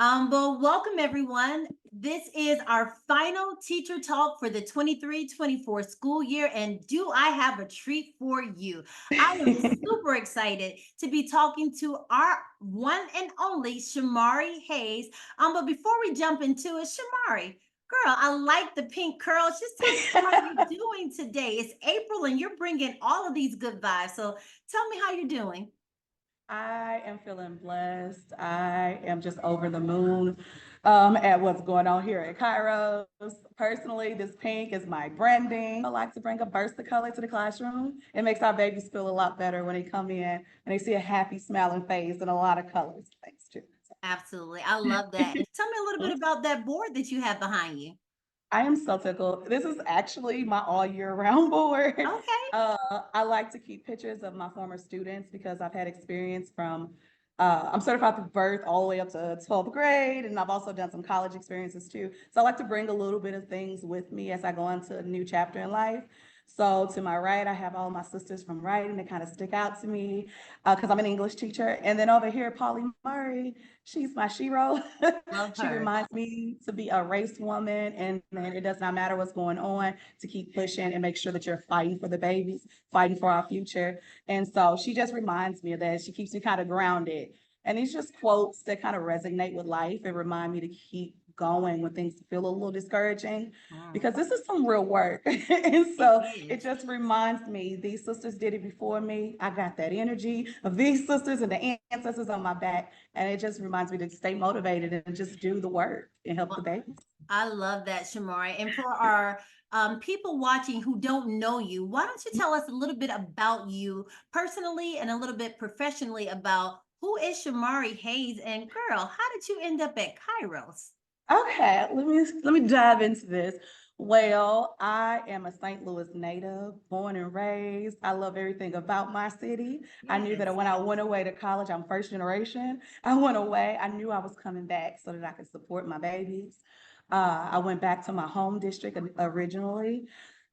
Well, welcome everyone. This is our final teacher talk for the 23-24 school year. And do I have a treat for you? I am super excited to be talking to our one and only Shamari Hayes. But before we jump into it, Shamari, girl, I like the pink curls. Just tell me how you're doing today. It's April and you're bringing all of these good vibes. So tell me how you're doing. I am feeling blessed. I am just over the moon at what's going on here at Kairos. Personally, this pink is my branding. I like to bring a burst of color to the classroom. It makes our babies feel a lot better when they come in and they see a happy, smiling face and a lot of colors. Thanks, too. Absolutely. I love that. And tell me a little bit about that board that you have behind you. I am so tickled. This is actually my all year round board. Okay. I like to keep pictures of my former students because I've had experience from, I'm certified through birth all the way up to 12th grade, and I've also done some college experiences too. So I like to bring a little bit of things with me as I go into a new chapter in life. So to my right, I have all my sisters from writing that kind of stick out to me because I'm an English teacher. And then over here, Polly Murray, she's my shero. Love She her. reminds me to be a race woman and it does not matter what's going on, to keep pushing and make sure that you're fighting for the babies, fighting for our future. And so she just reminds me of that. She keeps me kind of grounded. And these just quotes that kind of resonate with life and remind me to keep going when things feel a little discouraging Mm, because this is some real work. And it so it is. just reminds me these sisters did it before me. I got that energy of these sisters and the ancestors on my back. And it just reminds me to stay motivated and just do the work and help the Well, babies. I love that, Shamari. And for our people watching who don't know you, why don't you tell us a little bit about you personally and a little bit professionally about who is Shamari Hayes? And girl, how did you end up at Kairos? Okay, let me dive into this. Well, I am a St. Louis native, born and raised. I love everything about my city. I knew that Yes. when I went away to college, I'm first generation. I went away. I knew I was coming back so that I could support my babies. I went back to my home district originally.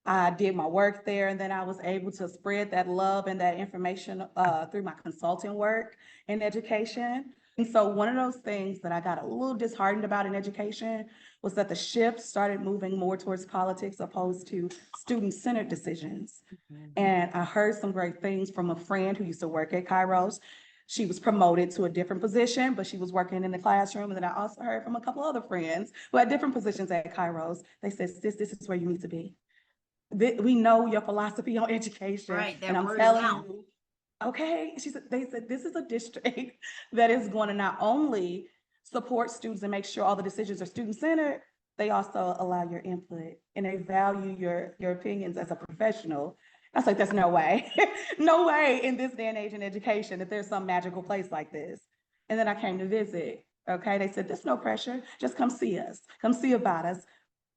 I did my work there, and then I was able to spread that love and that information through my consulting work in education. And so one of those things that I got a little disheartened about in education was that the shift started moving more towards politics opposed to student-centered decisions. Mhm. And I heard some great things from a friend who used to work at Kairos. She was promoted to a different position, but she was working in the classroom. And then I also heard from a couple other friends who had different positions at Kairos. They said, this is where you need to be. We know your philosophy on education, Right. and That I'm word of telling mouth. you, okay, they said this is a district that is going to not only support students and make sure all the decisions are student-centered, they also allow your input and they value your opinions as a professional. I was like, there's no way, no way in this day and age in education that there's some magical place like this. And then I came to visit. Okay, they said, there's no pressure. Just come see us. Come see about us.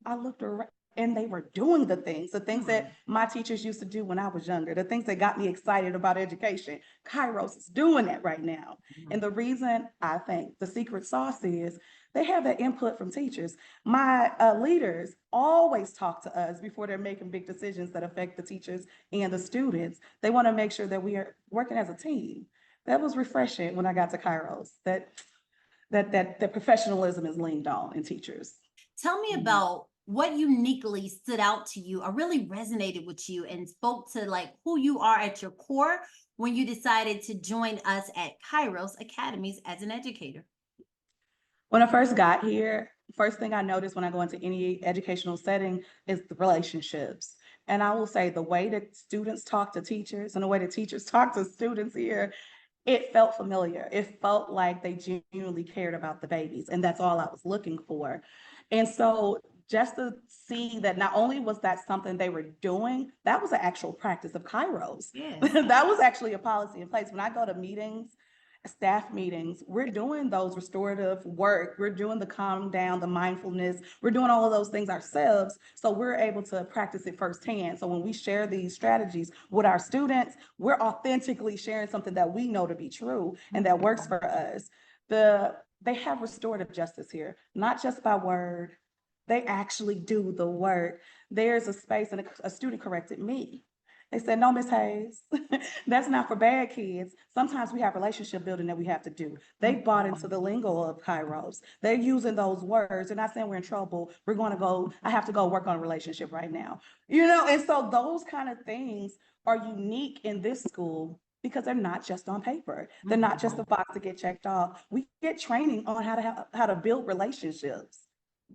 I looked around and they were doing the things that Hmm. my teachers used to do when I was younger, the things that got me excited about education. Kairos is doing that right now. And Mhm. the reason I think the secret sauce is they have that input from teachers. My leaders always talk to us before they're making big decisions that affect the teachers and the students. They want to make sure that we are working as a team. That was refreshing when I got to Kairos, that professionalism is leaned on in teachers. Tell me Mhm. about what uniquely stood out to you or really resonated with you and spoke to like who you are at your core when you decided to join us at Kairos Academies as an educator. When I first got here, first thing I noticed when I go into any educational setting is the relationships. And I will say the way that students talk to teachers and the way that teachers talk to students here, it felt familiar. It felt like they genuinely cared about the babies, and that's all I was looking for. And so just to see that not only was that something they were doing, that was an actual practice of Kairos. Yes. That was actually a policy in place. When I go to meetings, staff meetings, we're doing those restorative work. We're doing the calm down, the mindfulness. We're doing all of those things ourselves. So we're able to practice it firsthand. So when we share these strategies with our students, we're authentically sharing something that we know to be true and that works Mhm. for us. They have restorative justice here, not just by word. They actually do the work. There's a space, and a student corrected me. They said, no, Miss Hayes, that's not for bad kids. Sometimes we have relationship building that we have to do. They bought into the lingo of Kairos. They're using those words. They're not saying we're in trouble. We're going to go, I have to go work on a relationship right now. And so those kind of things are unique in this school because they're not just on paper. They're not just a box to get checked off. We get training on how to build relationships.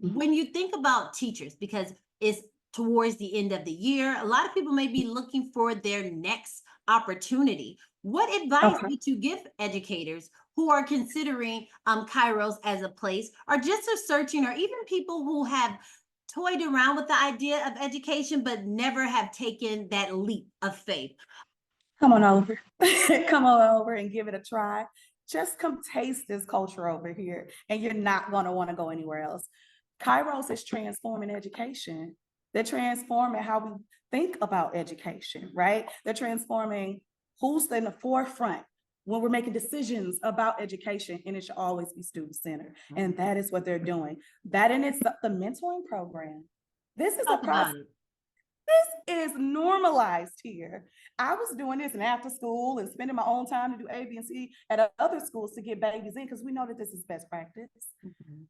When you think about teachers, because it's towards the end of the year, a lot of people may be looking for their next opportunity. What advice Okay. would you give educators who are considering Kairos as a place, or just are searching, or even people who have toyed around with the idea of education but never have taken that leap of faith? Come on over. Come on over and give it a try. Just come taste this culture over here, and you're not going to want to go anywhere else. Kairos is transforming education. They're transforming how we think about education, right? They're transforming who's in the forefront when we're making decisions about education, and it should always be student-centered. And that is what they're doing. That and it's the mentoring program. This is a Talk process. about it. This is normalized here. I was doing this in after school and spending my own time to do A, B, and C at other schools to get babies in because we know that this is best practice.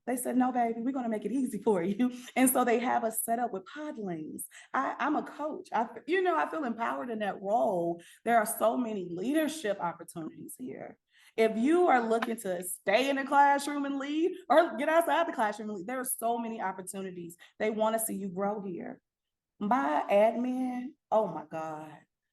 They said, no, baby, we're going to make it easy for you. And so they have us set up with podlings. I'm a coach. I feel empowered in that role. There are so many leadership opportunities here. If you are looking to stay in the classroom and lead or get outside the classroom and lead, there are so many opportunities. They want to see you grow here. My admin, oh my God,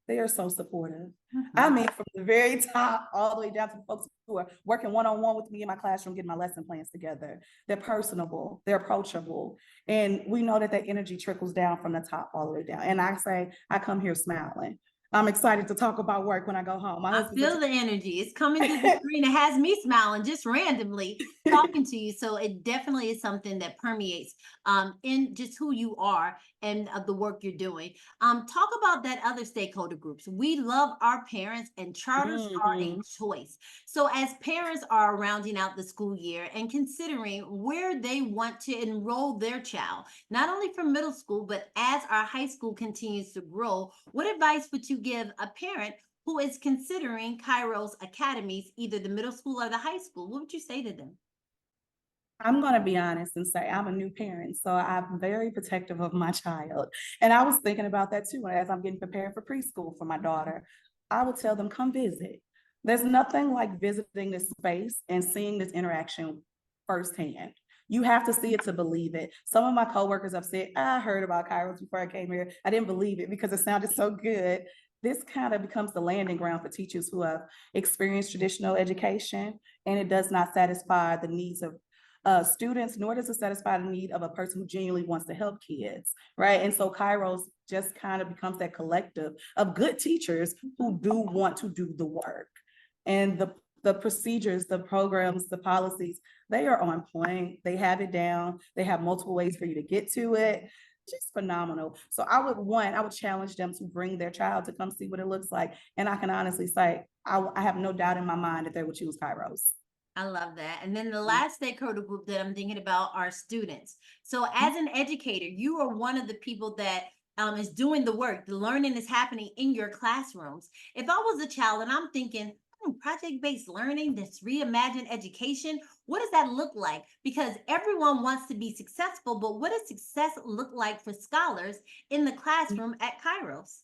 they are so supportive. I mean, from the very top all the way down to the folks who are working one-on-one with me in my classroom, getting my lesson plans together. They're personable, they're approachable. And we know that that energy trickles down from the top all the way down. And I say, I come here smiling. I'm excited to talk about work when I go home. I feel the energy. It's coming through the screen. It has me smiling just randomly talking to you. So it definitely is something that permeates in just who you are and the work you're doing. Talk about that other stakeholder groups. We love our parents, and charters are a choice. So as parents are rounding out the school year and considering where they want to enroll their child, not only for middle school, but as our high school continues to grow, what advice would you give a parent who is considering Kairos Academies, either the middle school or the high school? What would you say to them? I'm going to be honest and say I'm a new parent, so I'm very protective of my child. And I was thinking about that too as I'm getting prepared for preschool for my daughter. I would tell them, come visit. There's nothing like visiting this space and seeing this interaction firsthand. You have to see it to believe it. Some of my coworkers have said, I heard about Kairos before I came here. I didn't believe it because it sounded so good. This kind of becomes the landing ground for teachers who have experienced traditional education, and it does not satisfy the needs of students, nor does it satisfy the need of a person who genuinely wants to help kids, right? And so Kairos just kind of becomes that collective of good teachers who do want to do the work. And the procedures, the programs, the policies, they are on point. They have it down. They have multiple ways for you to get to it. Just phenomenal. So I would challenge them to bring their child to come see what it looks like. And I can honestly say, I have no doubt in my mind that they would choose Kairos. I love that. And then the last stakeholder group that I'm thinking about are students. So as an educator, you are one of the people that is doing the work. The learning is happening in your classrooms. If I was a child and I'm thinking, project-based learning, this reimagined education, what does that look like? Because everyone wants to be successful, but what does success look like for scholars in the classroom at Kairos?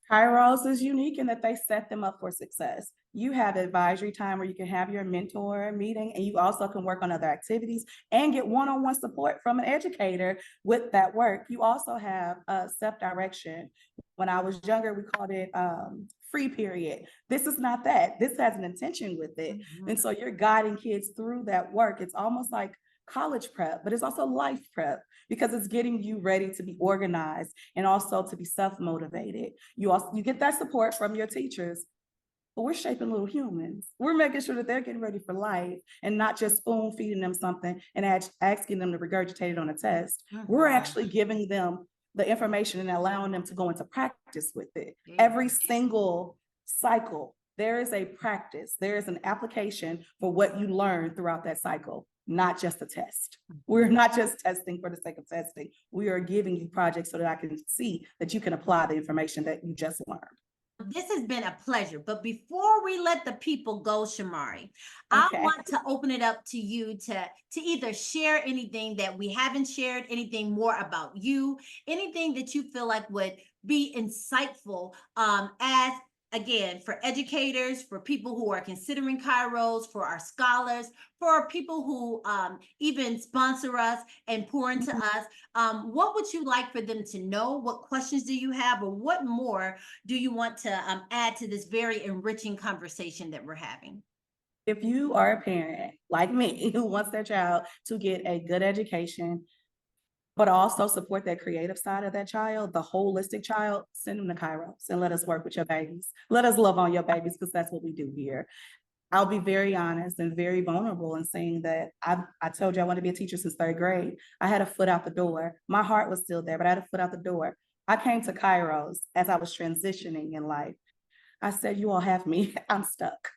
Kairos is unique in that they set them up for success. You have advisory time where you can have your mentor meeting, and you also can work on other activities and get one-on-one support from an educator with that work. You also have self-direction. When I was younger, we called it free period. This is not that. This has an intention with it. And so you're guiding kids through that work. It's almost like college prep, but it's also life prep because it's getting you ready to be organized and also to be self-motivated. You get that support from your teachers, but we're shaping little humans. We're making sure that they're getting ready for life and not just spoon feeding them something and asking them to regurgitate it on a test. We're actually giving them the information and allowing them to go into practice with it. Every single cycle, there is a practice. There is an application for what you learn throughout that cycle. not just a test. We're not just testing for the sake of testing. We are giving you projects so that I can see that you can apply the information that you just learned. This has been a pleasure. But before we let the people go, Shamari, I Okay. want to open it up to you to either share anything that we haven't shared, anything more about you, anything that you feel like would be insightful as again for educators, for people who are considering Kairos, for our scholars, for people who even sponsor us and pour into us. What would you like for them to know? What questions do you have, or what more do you want to add to this very enriching conversation that we're having? If you are a parent like me who wants their child to get a good education, but also support that creative side of that child, the holistic child, send them to Kairos and let us work with your babies. Let us love on your babies, because that's what we do here. I'll be very honest and very vulnerable in saying that I told you I wanted to be a teacher since third grade. I had a foot out the door. My heart was still there, but I had a foot out the door. I came to Kairos as I was transitioning in life. I said, you all have me. I'm stuck.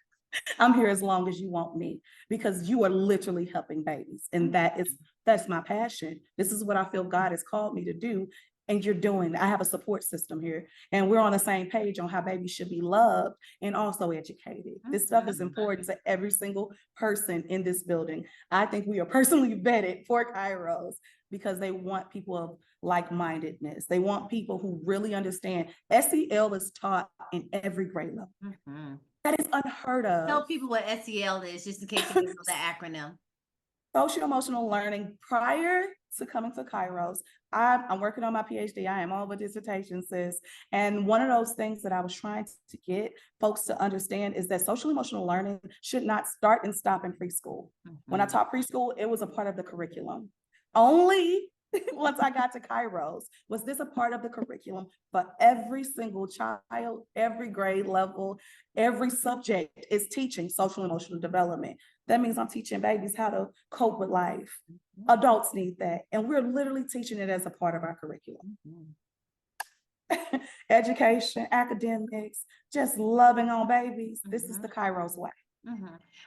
I'm here as long as you want me, because you are literally helping babies. And that's my passion. This is what I feel God has called me to do. And you're doing, I have a support system here, and we're on the same page on how babies should be loved and also educated. This stuff is important to every single person in this building. I think we are personally vetted for Kairos because they want people of like-mindedness. They want people who really understand. SEL is taught in every grade level. That is unheard of. Tell people what SEL is, just in case they don't know the acronym. Social emotional learning. Prior to coming to Kairos, I'm working on my PhD. I am all but dissertation, sis. And one of those things that I was trying to get folks to understand is that social emotional learning should not start and stop in preschool. When I taught preschool, it was a part of the curriculum. Only once I got to Kairos was this a part of the curriculum for every single child, every grade level, every subject is teaching social emotional development. That means I'm teaching babies how to cope with life. Adults need that. And we're literally teaching it as a part of our curriculum. Education, academics, just loving on babies. This is the Kairos way.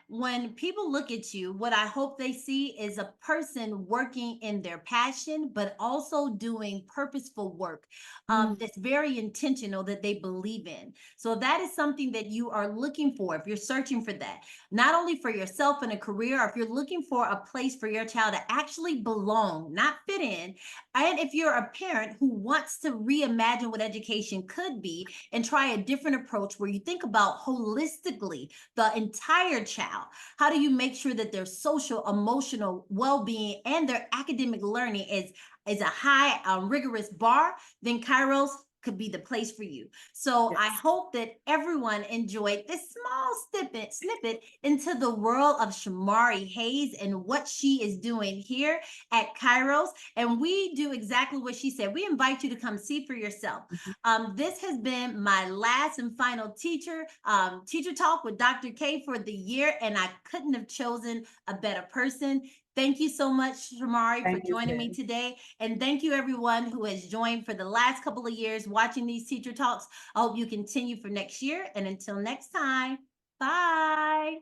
When people look at you, what I hope they see is a person working in their passion, but also doing purposeful work that's very intentional, that they believe in. So that is something that you are looking for. If you're searching for that, not only for yourself in a career, or if you're looking for a place for your child to actually belong, not fit in, and if you're a parent who wants to reimagine what education could be and try a different approach where you think about holistically the entire child. How do you make sure that their social, emotional well-being and their academic learning is a high, rigorous bar? Then Kairos could be the place for you. So I hope that everyone enjoyed this small snippet into the world of Shamari Hayes and what she is doing here at Kairos. And we do exactly what she said. We invite you to come see for yourself. This has been my last and final teacher talk with Dr. K for the year, and I couldn't have chosen a better person. Thank you so much, Shamari, for joining me today. And thank you, everyone who has joined for the last couple of years watching these teacher talks. I hope you continue for next year. And until next time, bye.